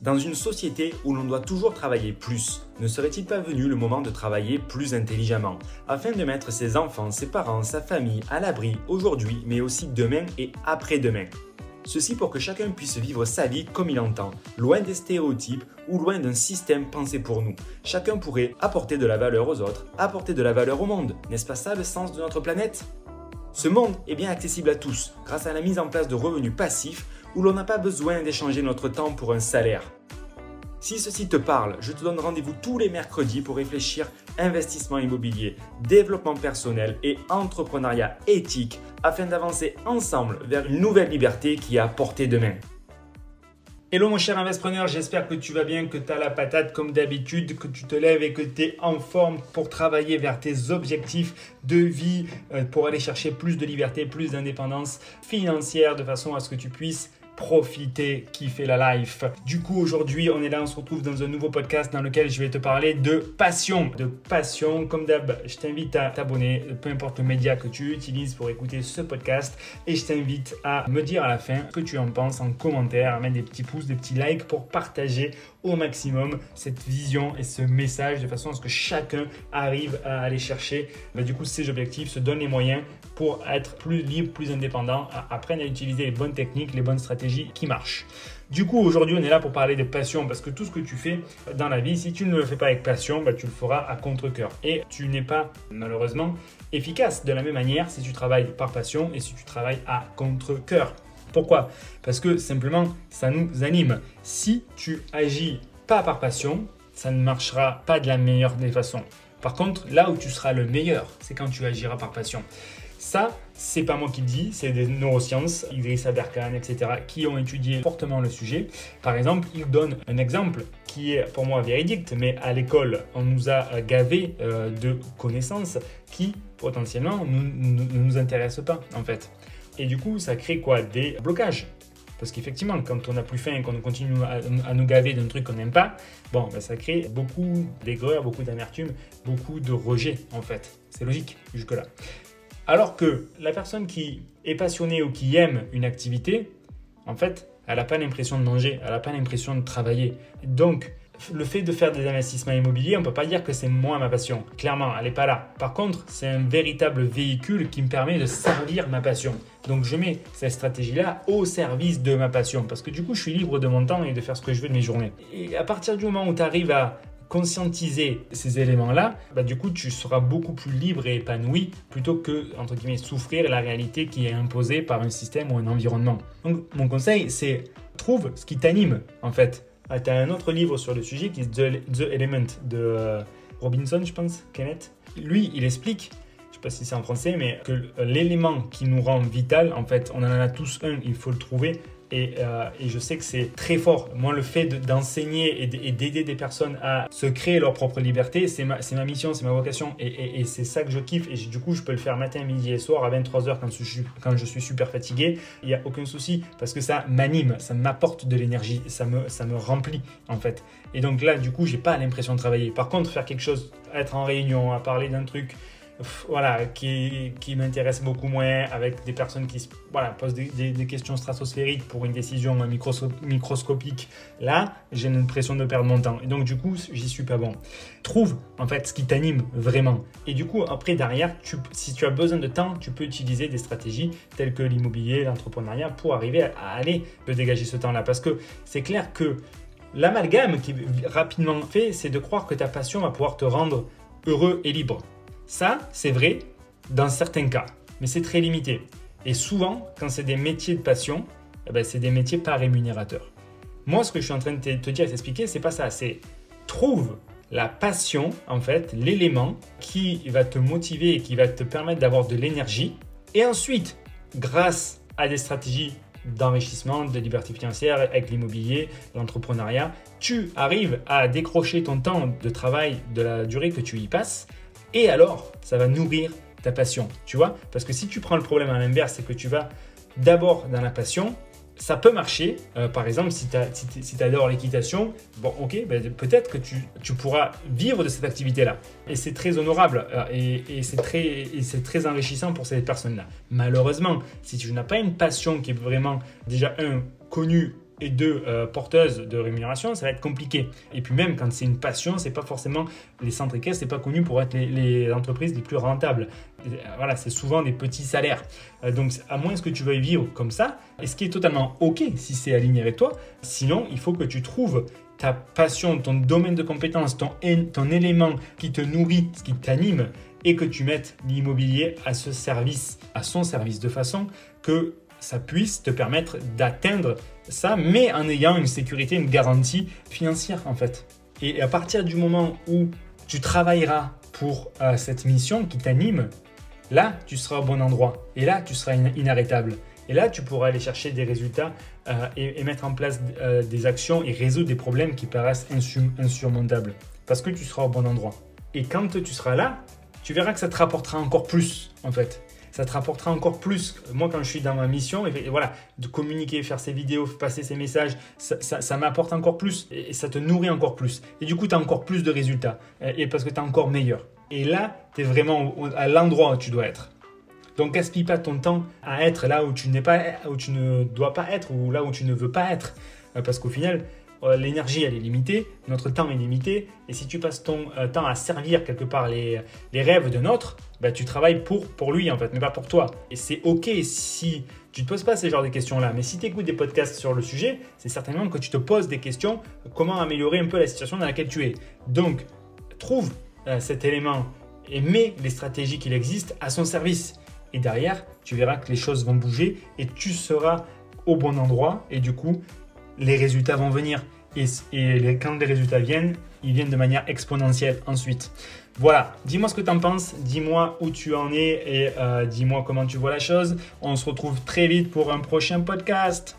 Dans une société où l'on doit toujours travailler plus, ne serait-il pas venu le moment de travailler plus intelligemment, afin de mettre ses enfants, ses parents, sa famille à l'abri aujourd'hui, mais aussi demain et après-demain? Ceci pour que chacun puisse vivre sa vie comme il entend, loin des stéréotypes ou loin d'un système pensé pour nous. Chacun pourrait apporter de la valeur aux autres, apporter de la valeur au monde. N'est-ce pas ça le sens de notre planète? Ce monde est bien accessible à tous grâce à la mise en place de revenus passifs où l'on n'a pas besoin d'échanger notre temps pour un salaire. Si ceci te parle, je te donne rendez-vous tous les mercredis pour réfléchir investissement immobilier, développement personnel et entrepreneuriat éthique afin d'avancer ensemble vers une nouvelle liberté qui est à portée de main. Hello mon cher investisseur, j'espère que tu vas bien, que tu as la patate comme d'habitude, que tu te lèves et que tu es en forme pour travailler vers tes objectifs de vie, pour aller chercher plus de liberté, plus d'indépendance financière de façon à ce que tu puisses profiter, kiffer la life. Du coup, aujourd'hui, on est là, on se retrouve dans un nouveau podcast dans lequel je vais te parler de passion. De passion, comme d'hab, je t'invite à t'abonner, peu importe le média que tu utilises pour écouter ce podcast. Et je t'invite à me dire à la fin ce que tu en penses en commentaire, à mettre des petits pouces, des petits likes pour partager au maximum cette vision et ce message de façon à ce que chacun arrive à aller chercher du coup ses objectifs, se donne les moyens pour être plus libre, plus indépendant, apprendre à utiliser les bonnes techniques, les bonnes stratégies qui marchent. Du coup, aujourd'hui, on est là pour parler de passion parce que tout ce que tu fais dans la vie, si tu ne le fais pas avec passion, tu le feras à contre-cœur. Et tu n'es pas, malheureusement, efficace de la même manière si tu travailles par passion et si tu travailles à contre-cœur. Pourquoi? Parce que simplement, ça nous anime. Si tu agis pas par passion, ça ne marchera pas de la meilleure des façons. Par contre, là où tu seras le meilleur, c'est quand tu agiras par passion. Ça, c'est pas moi qui le dis, c'est des neurosciences, Idriss Aberkan, etc., qui ont étudié fortement le sujet. Par exemple, il donne un exemple qui est pour moi véridique, mais à l'école, on nous a gavé de connaissances qui, potentiellement, ne nous intéressent pas, en fait. Et du coup, ça crée quoi? Des blocages. Parce qu'effectivement, quand on n'a plus faim et qu'on continue à nous gaver d'un truc qu'on n'aime pas, ça crée beaucoup d'aigreur, beaucoup d'amertume, beaucoup de rejet, en fait. C'est logique, jusque-là. Alors que la personne qui est passionnée ou qui aime une activité, en fait, elle n'a pas l'impression de manger, elle n'a pas l'impression de travailler. Donc, le fait de faire des investissements immobiliers, on ne peut pas dire que c'est moi ma passion. Clairement, elle n'est pas là. Par contre, c'est un véritable véhicule qui me permet de servir ma passion. Donc, je mets cette stratégie-là au service de ma passion parce que du coup, je suis libre de mon temps et de faire ce que je veux de mes journées. Et à partir du moment où tu arrives à conscientiser ces éléments-là, du coup, tu seras beaucoup plus libre et épanoui plutôt que, entre guillemets, souffrir la réalité qui est imposée par un système ou un environnement. Donc, mon conseil, c'est trouve ce qui t'anime, en fait. Tu as un autre livre sur le sujet qui est The Element de Robinson, je pense, Kenneth. Lui, il explique, je ne sais pas si c'est en français, mais que l'élément qui nous rend vital, en fait, on en a tous un, il faut le trouver. Et je sais que c'est très fort. Moi, le fait d'enseigner et d'aider des personnes à se créer leur propre liberté, c'est ma mission, c'est ma vocation. Et c'est ça que je kiffe. Et du coup, je peux le faire matin, midi et soir à 23h quand je suis super fatigué. Il n'y a aucun souci parce que ça m'anime, ça m'apporte de l'énergie, ça me remplit en fait. Et donc là, du coup, j'ai pas l'impression de travailler. Par contre, faire quelque chose, être en réunion, à parler d'un truc qui m'intéresse beaucoup moins, avec des personnes qui posent des questions stratosphériques pour une décision microscopique, là, j'ai l'impression de perdre mon temps. Et donc, du coup, j'y suis pas bon. Trouve, en fait, ce qui t'anime vraiment. Et du coup, après, derrière, si tu as besoin de temps, tu peux utiliser des stratégies telles que l'immobilier, l'entrepreneuriat pour arriver à aller te dégager ce temps-là. Parce que c'est clair que l'amalgame qui est rapidement fait, c'est de croire que ta passion va pouvoir te rendre heureux et libre. Ça, c'est vrai dans certains cas, mais c'est très limité. Et souvent, quand c'est des métiers de passion, c'est des métiers pas rémunérateurs. Moi, ce que je suis en train de te dire et t'expliquer, c'est pas ça. C'est trouve la passion, en fait, l'élément qui va te motiver et qui va te permettre d'avoir de l'énergie. Et ensuite, grâce à des stratégies d'enrichissement, de liberté financière avec l'immobilier, l'entrepreneuriat, tu arrives à décrocher ton temps de travail de la durée que tu y passes. Et alors, ça va nourrir ta passion, tu vois? Parce que si tu prends le problème à l'inverse, c'est que tu vas d'abord dans la passion, ça peut marcher. Par exemple, si tu adores l'équitation, peut-être que tu pourras vivre de cette activité-là. Et c'est très honorable et c'est très enrichissant pour ces personnes-là. Malheureusement, si tu n'as pas une passion qui est vraiment déjà connue et deux porteuses de rémunération, ça va être compliqué. Et puis même quand c'est une passion, c'est pas forcément les centres équestres, c'est pas connu pour être les entreprises les plus rentables. Voilà, c'est souvent des petits salaires. Donc à moins que tu veuilles vivre comme ça, et ce qui est totalement ok si c'est aligné avec toi, sinon il faut que tu trouves ta passion, ton domaine de compétence, ton élément qui te nourrit, ce qui t'anime, et que tu mettes l'immobilier à son service, de façon que ça puisse te permettre d'atteindre ça, mais en ayant une sécurité, une garantie financière en fait. Et à partir du moment où tu travailleras pour cette mission qui t'anime, là, tu seras au bon endroit. Et là, tu seras inarrêtable. Et là, tu pourras aller chercher des résultats et mettre en place des actions et résoudre des problèmes qui paraissent insurmontables. Parce que tu seras au bon endroit. Et quand tu seras là, tu verras que ça te rapportera encore plus, en fait. Ça te rapportera encore plus. Moi, quand je suis dans ma mission, et voilà, de communiquer, faire ces vidéos, passer ces messages, ça m'apporte encore plus et ça te nourrit encore plus. Et du coup, tu as encore plus de résultats et parce que tu es encore meilleur. Et là, tu es vraiment à l'endroit où tu dois être. Donc, gaspille pas ton temps à être là où tu ne dois pas être ou là où tu ne veux pas être. Parce qu'au final, l'énergie, elle est limitée, notre temps est limité. Et si tu passes ton temps à servir quelque part les rêves d'un autre, bah, tu travailles pour lui en fait, mais pas pour toi. Et c'est ok si tu ne te poses pas ces genres de questions-là. Mais si tu écoutes des podcasts sur le sujet, c'est certainement que tu te poses des questions. Comment améliorer un peu la situation dans laquelle tu es. Donc, trouve cet élément et mets les stratégies qu'il existe à son service. Et derrière, tu verras que les choses vont bouger et tu seras au bon endroit. Et du coup, les résultats vont venir. Et quand les résultats viennent, ils viennent de manière exponentielle ensuite. Voilà, dis-moi ce que tu en penses, dis-moi où tu en es et dis-moi comment tu vois la chose. On se retrouve très vite pour un prochain podcast.